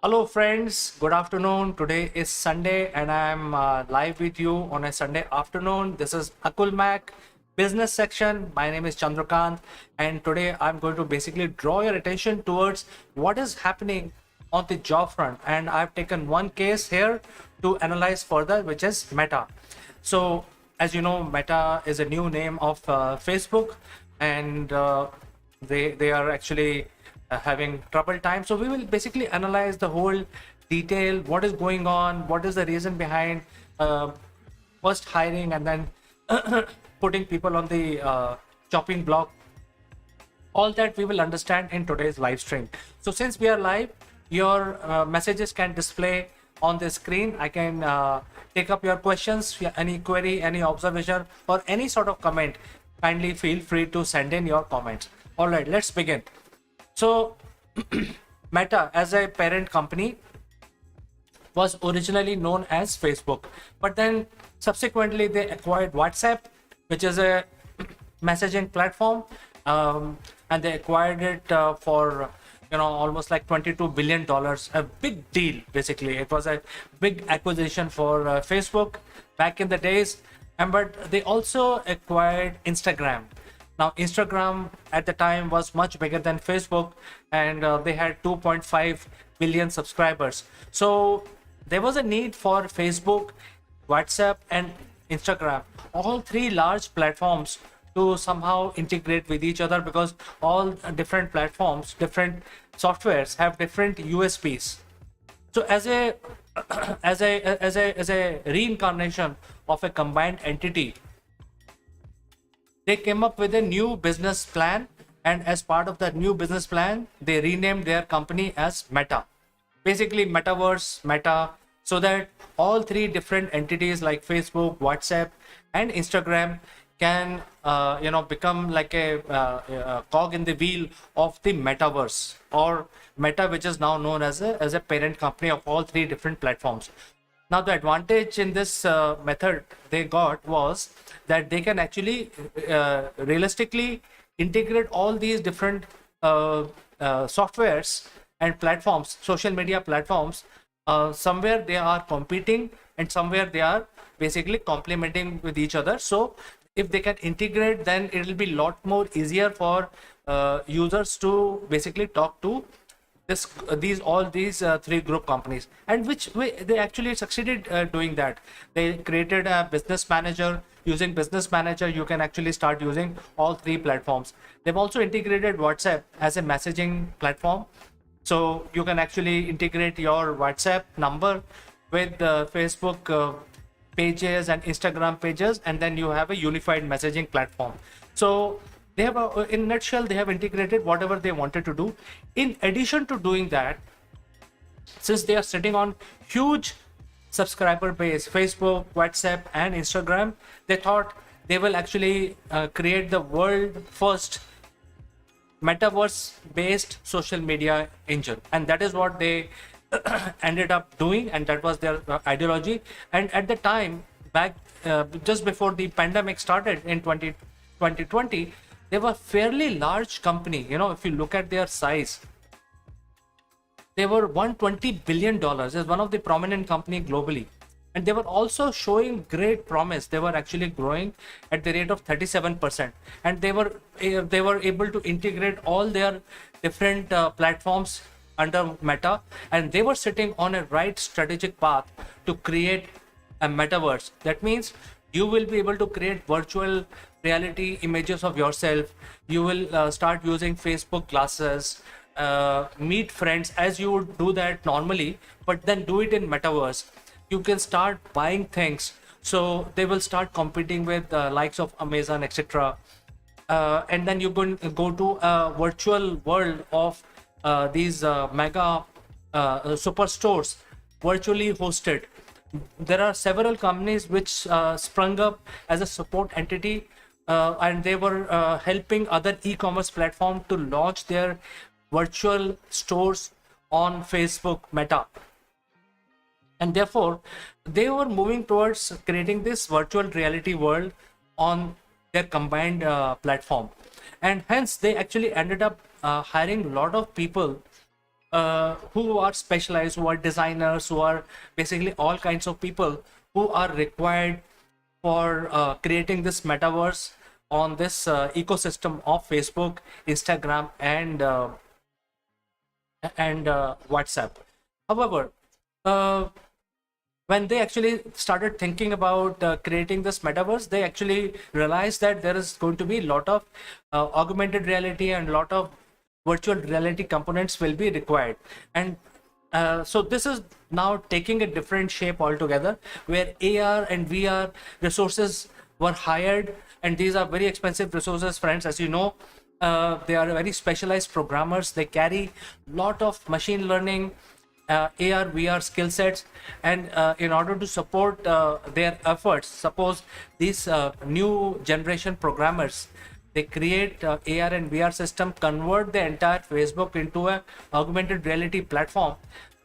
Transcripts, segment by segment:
Hello, friends. Good afternoon. Today is Sunday, and I'm live with you on a Sunday afternoon. This is Akulmach business section. My name is Chandrakant, and today I'm going to basically draw your attention towards what is happening on the job front. And I've taken one case here to analyze further, which is Meta. So, as you know, Meta is a new name of Facebook, and they are actually having trouble time. So we will basically analyze the whole detail, what is going on, what is the reason behind uh, first hiring and then putting people on the chopping block. All that we will understand in today's live stream. So since we are live, your messages can display on the screen. I can take up your questions, any query, any observation, or any sort of comment. Kindly feel free to send in your comments. All right, let's begin. So Meta as a parent company was originally known as Facebook, but then subsequently they acquired WhatsApp, which is a messaging platform, and they acquired it for almost like $22 billion, a big deal. Basically, it was a big acquisition for Facebook back in the days, and but they also acquired Instagram. Now, Instagram at the time was much bigger than Facebook, and they had 2.5 billion subscribers. So there was a need for Facebook, WhatsApp, and Instagram, all three large platforms, to somehow integrate with each other, because all different platforms, different softwares have different USPs. So as a as a reincarnation of a combined entity, they came up with a new business plan, and as part of that new business plan they renamed their company as Meta, basically metaverse Meta, so that all three different entities like Facebook, WhatsApp, and Instagram can become like a cog in the wheel of the metaverse, or Meta, which is now known as a parent company of all three different platforms. Now, the advantage in this method they got was that they can actually realistically integrate all these different softwares and platforms, social media platforms. Somewhere they are competing, and somewhere they are basically complementing with each other. So, if they can integrate, then it will be a lot more easier for users to basically talk to these three group companies, and which way they actually succeeded doing that. They created a business manager. Using business manager, you can actually start using all three platforms. They've also integrated WhatsApp as a messaging platform, so you can actually integrate your WhatsApp number with Facebook pages and Instagram pages, and then you have a unified messaging platform. So they have in a nutshell, they have integrated whatever they wanted to do. In addition to doing that, since they are sitting on huge subscriber base, Facebook, WhatsApp, and Instagram, they thought they will actually create the world first metaverse based social media engine, and that is what they ended up doing, and that was their ideology. And at the time, back just before the pandemic started in 2020, they were fairly large company. If you look at their size, they were $120 billion, as one of the prominent company globally, and they were also showing great promise. They were actually growing at the rate of 37%, and they were able to integrate all their different platforms under Meta, and they were sitting on a right strategic path to create a metaverse. That means you will be able to create virtual reality images of yourself. You will start using Facebook glasses, meet friends as you would do that normally, but then do it in metaverse. You can start buying things, so they will start competing with likes of Amazon, etc. And then you can go to a virtual world of these mega superstores, virtually hosted. There are several companies which sprung up as a support entity, and they were helping other e-commerce platform to launch their virtual stores on Facebook Meta. And therefore they were moving towards creating this virtual reality world on their combined platform, and hence they actually ended up hiring a lot of people who are specialized, who are designers, who are basically all kinds of people who are required for creating this metaverse on this ecosystem of Facebook, Instagram, and WhatsApp. However, uh, when they actually started thinking about creating this metaverse, they actually realized that there is going to be a lot of augmented reality and a lot of virtual reality components will be required. And so this is now taking a different shape altogether, where AR and VR resources were hired, and these are very expensive resources, friends, as you know. They are very specialized programmers. They carry lot of machine learning, AR, VR skill sets, and in order to support their efforts, suppose these new generation programmers, they create AR and VR system, convert the entire Facebook into a augmented reality platform.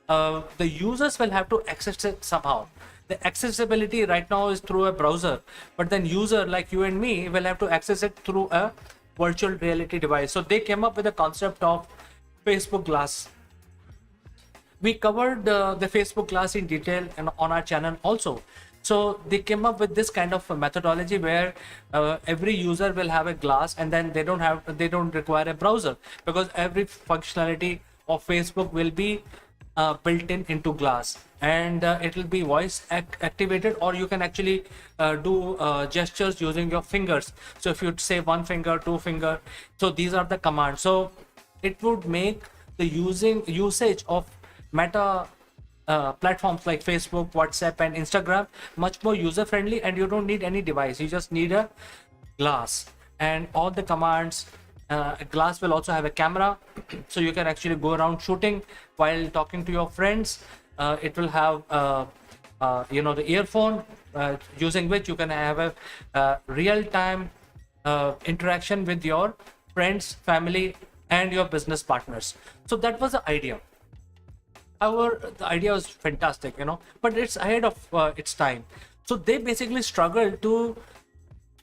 The users will have to access it somehow. The accessibility right now is through a browser, but then user like you and me will have to access it through a virtual reality device. So they came up with the concept of Facebook Glass. We covered the Facebook Glass in detail and on our channel also. So they came up with this kind of a methodology where every user will have a glass, and then they don't require a browser, because every functionality of Facebook will be built into glass, and it will be voice activated, or you can actually do gestures using your fingers. So if you say one finger, two finger, so these are the commands. So it would make the usage of meta platforms like Facebook, WhatsApp, and Instagram much more user friendly, and you don't need any device. You just need a glass and all the commands. A glass will also have a camera, so you can actually go around shooting while talking to your friends. It will have the earphone, using which you can have a real-time interaction with your friends, family, and your business partners. So that was the idea. However, the idea was fantastic, but it's ahead of its time. So they basically struggled to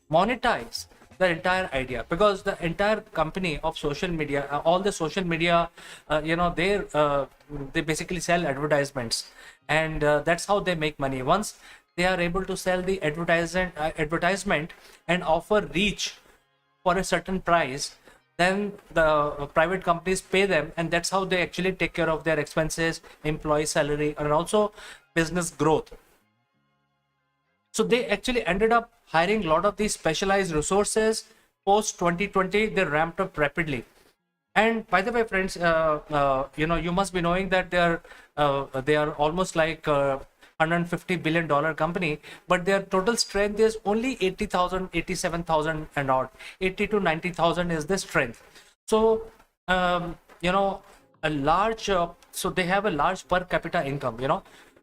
monetize the entire idea, because the entire company of social media, all the social media, they basically sell advertisements, and that's how they make money. Once they are able to sell the advertisement and offer reach for a certain price, then the private companies pay them, and that's how they actually take care of their expenses, employee salary, and also business growth. So they actually ended up hiring a lot of these specialized resources. Post 2020, they ramped up rapidly. And by the way, friends, you must be knowing that they are almost like $150 billion company, but their total strength is only 80,000, 87,000 and odd. 80 to 90,000 is the strength. So a large so they have a large per capita income,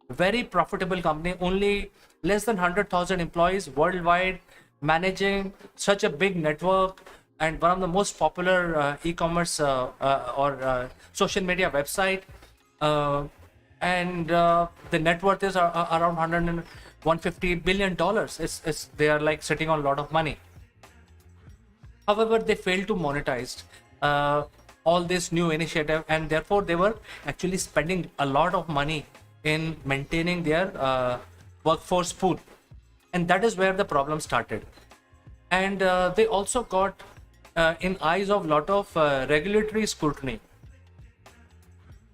very profitable company, only less than 100,000 employees worldwide, managing such a big network, and one of the most popular e-commerce or social media website, and the net worth is around 150 billion dollars. They are like sitting on a lot of money. However, they failed to monetize all this new initiative, and therefore they were actually spending a lot of money in maintaining their workforce pool, and that is where the problem started. And they also got in eyes of lot of regulatory scrutiny,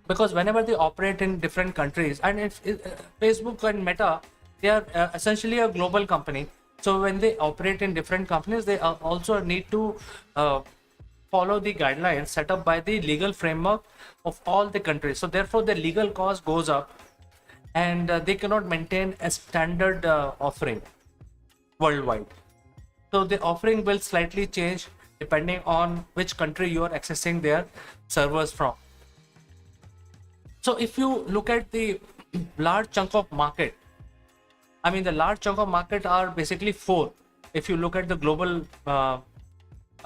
because whenever they operate in different countries, and Facebook and Meta, they are essentially a global company. So when they operate in different companies, they also need to follow the guidelines set up by the legal framework of all the countries. So therefore the legal cost goes up, and they cannot maintain a standard offering worldwide. So the offering will slightly change depending on which country you are accessing their servers from. So if you look at the large chunk of market, the large chunk of market are basically four. If you look at the global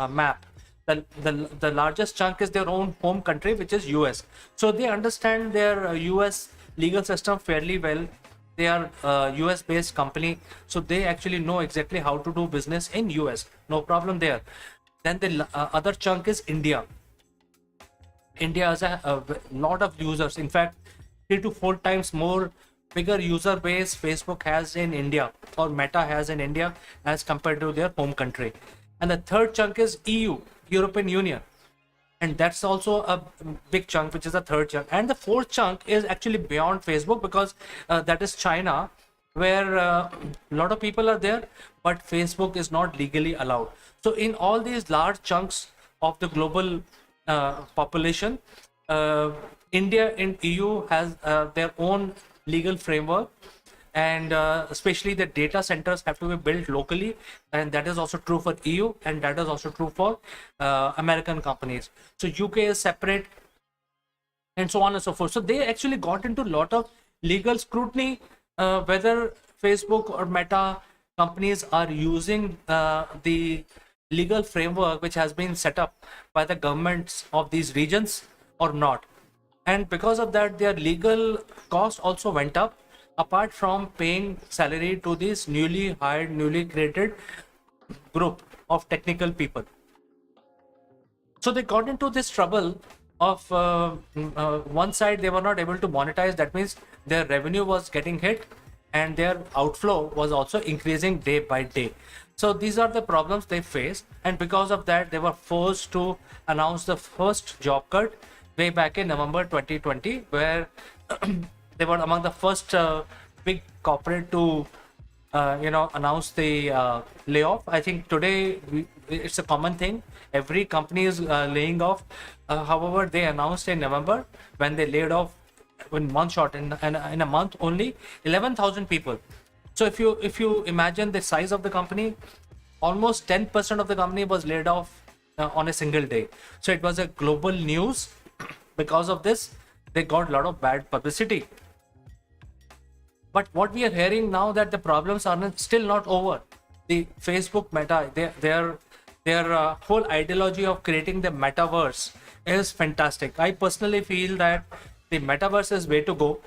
map, the largest chunk is their own home country, which is US. So they understand their US legal system fairly well. They are a US based company, so they actually know exactly how to do business in US. No problem there. Then the other chunk is India. India has a lot of users. In fact, 3 to 4 times more bigger user base Facebook has in India, or Meta has in India, as compared to their home country. And the third chunk is EU, European Union, and that's also a big chunk, which is the third chunk. And the fourth chunk is actually beyond Facebook, because that is China, where a lot of people are there, but Facebook is not legally allowed. So in all these large chunks of the global population, India and EU has their own legal framework, and especially the data centers have to be built locally, and that is also true for EU, and that is also true for American companies. So UK is separate, and so on and so forth. So they actually got into a lot of legal scrutiny, whether Facebook or Meta companies are using the legal framework which has been set up by the governments of these regions or not. And because of that, their legal cost also went up, apart from paying salary to this newly hired, newly created group of technical people. So they got into this trouble of one side, they were not able to monetize. That means their revenue was getting hit, and their outflow was also increasing day by day. So these are the problems they faced, and because of that, they were forced to announce the first job cut way back in November 2020, where they were among the first big corporate to announce the layoff. I think today it's a common thing. Every company is laying off. However, they announced in November, when they laid off in one shot, in a month only, 11,000 people. So if you imagine the size of the company, almost 10% of the company was laid off on a single day. So it was a global news. Because of this, they got a lot of bad publicity. But what we are hearing now, that the problems are still not over. The Facebook Meta, their whole ideology of creating the metaverse is fantastic. I personally feel that the metaverse is way to go.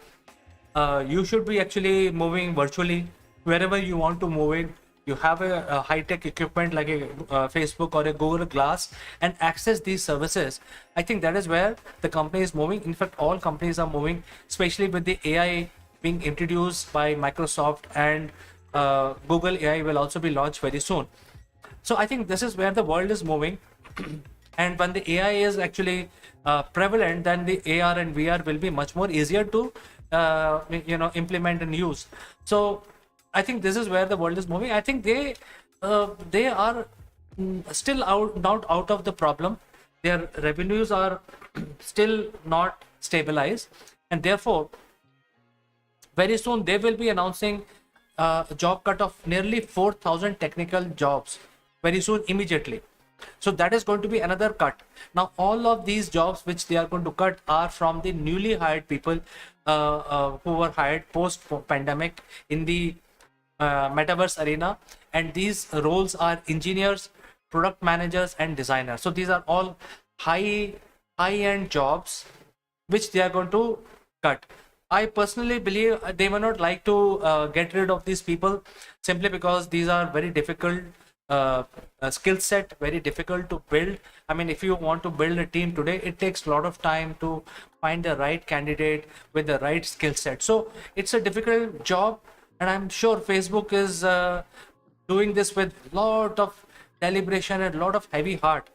You should be actually moving virtually wherever you want to move in. You have a high-tech equipment like a Facebook or a Google Glass, and access these services. I think that is where the company is moving. In fact, all companies are moving, especially with the AI being introduced by Microsoft, and Google AI will also be launched very soon. So I think this is where the world is moving. And when the AI is actually prevalent, then the AR and VR will be much more easier to implement and use. So I think this is where the world is moving. I think they are still not out of the problem. Their revenues are still not stabilized, and therefore very soon they will be announcing a job cut of nearly 4,000 technical jobs very soon, immediately. So that is going to be another cut. Now all of these jobs which they are going to cut are from the newly hired people who were hired post pandemic in the metaverse arena, and these roles are engineers, product managers, and designers. So these are all high-end jobs which they are going to cut. I personally believe they may not like to get rid of these people, simply because these are very difficult skill set, very difficult to build. I mean, if you want to build a team today, it takes a lot of time to find the right candidate with the right skill set. So it's a difficult job, and I'm sure Facebook is doing this with a lot of deliberation and a lot of heavy heart.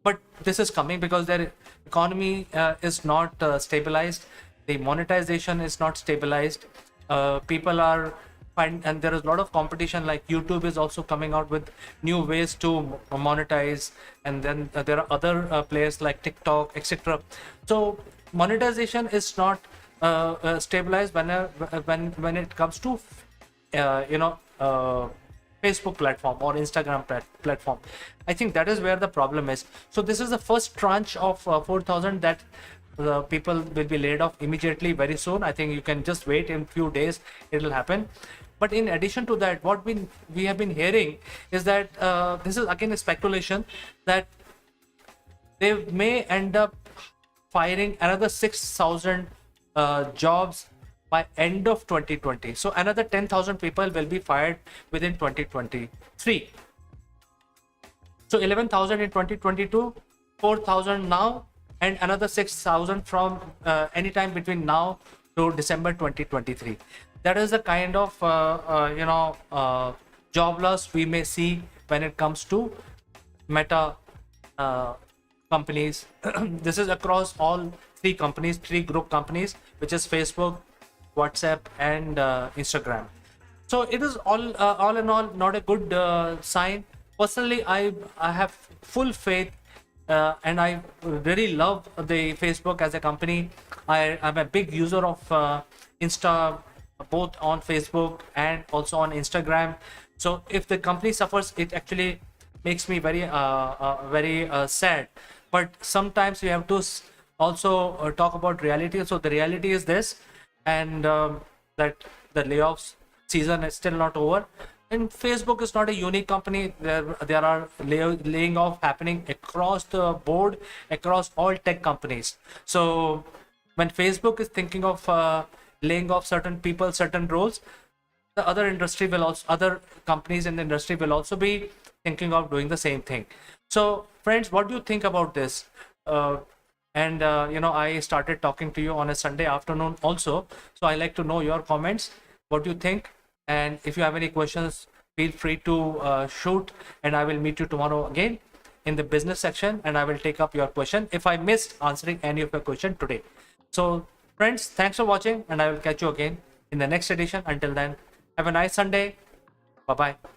But this is coming because their economy is not stabilized. The monetization is not stabilized. People are and there is a lot of competition. Like YouTube is also coming out with new ways to monetize, and then there are other players like TikTok, etc. So monetization is not stabilized when it comes to Facebook platform or Instagram platform. I think that is where the problem is. So this is the first tranche of 4,000 that people will be laid off immediately very soon. I think you can just wait in few days, it will happen. But in addition to that, what we have been hearing is that this is again a speculation that they may end up firing another 6,000 jobs by end of 2020. So another 10,000 people will be fired within 2023. So 11,000 in 2022, 4,000 now, and another 6,000 from anytime between now to December 2023. That is the kind of job loss we may see when it comes to Meta companies. This is across all three group companies, which is Facebook, WhatsApp, and Instagram. So it is all in all not a good sign. Personally, I have full faith, and I really love the Facebook as a company. I'm a big user of Insta, both on Facebook and also on Instagram. So if the company suffers, it actually makes me very sad. But sometimes we have to also talk about reality. So the reality is this, and that the layoffs season is still not over. And Facebook is not a unique company. There are laying off happening across the board, across all tech companies. So when Facebook is thinking of laying off certain people, certain roles, the other companies in the industry will also be thinking of doing the same thing. So friends, what do you think about this? I started talking to you on a Sunday afternoon also, so I like to know your comments. What do you think? And if you have any questions, feel free to shoot, and I will meet you tomorrow again in the business section, and I will take up your question if I missed answering any of your question today. So friends, thanks for watching, and I will catch you again in the next edition. Until then, have a nice Sunday. Bye bye.